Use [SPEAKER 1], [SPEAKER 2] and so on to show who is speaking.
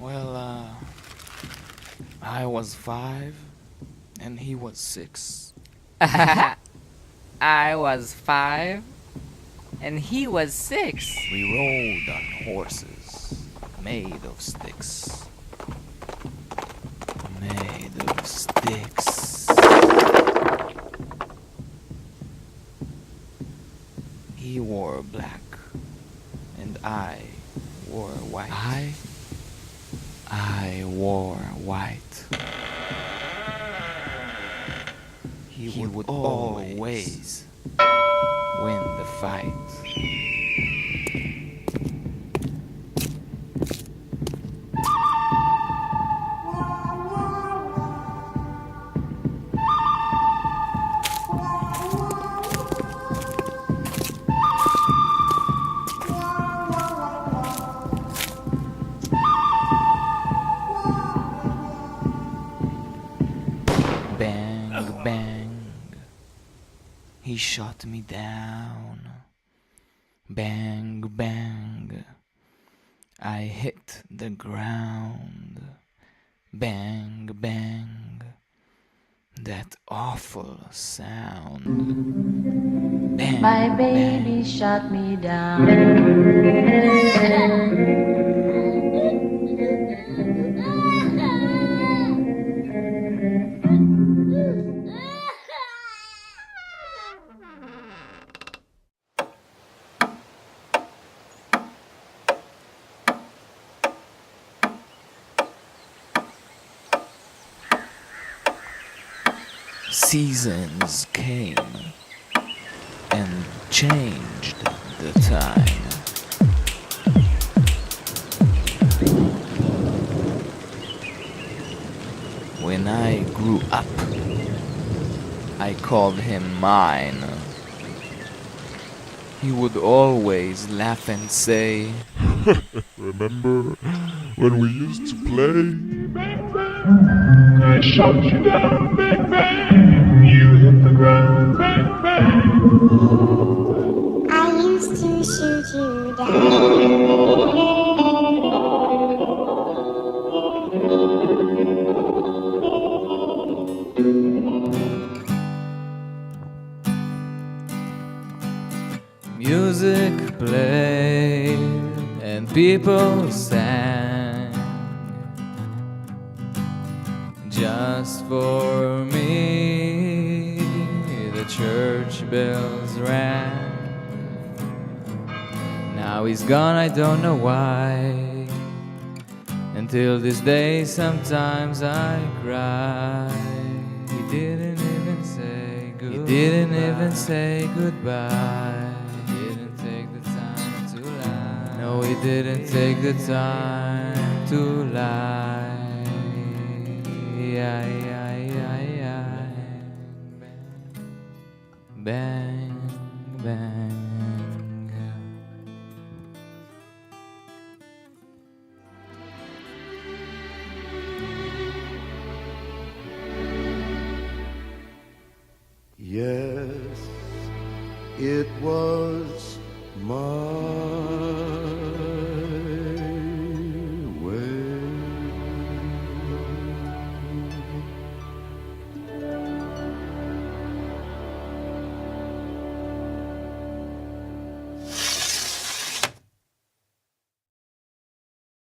[SPEAKER 1] Well, I was 5 and he was 6.
[SPEAKER 2] I was 5 and he was 6.
[SPEAKER 1] We rode on horses made of sticks. Made of sticks. He wore black and I wore white. I wore white. He would always win the fight. Bang, bang, he shot me down. Bang, bang, I hit the ground. Bang, bang, that awful sound. Bang,
[SPEAKER 3] My baby
[SPEAKER 1] bang.
[SPEAKER 3] shot me down.
[SPEAKER 1] Seasons came and changed the time. When I grew up, I called him mine. He would always laugh and say,
[SPEAKER 4] Remember when we used to play?
[SPEAKER 5] Bang, bang, I shot you down, bang, bang, you hit the ground, bang, bang.
[SPEAKER 6] I used to shoot you down.
[SPEAKER 1] Music played and people sang. Just for me, the church bells rang. Now he's gone, I don't know why. Until this day, sometimes I cry. He didn't even say goodbye. He didn't even say goodbye. He didn't take the time to lie. No, he didn't take the time to lie. Bang.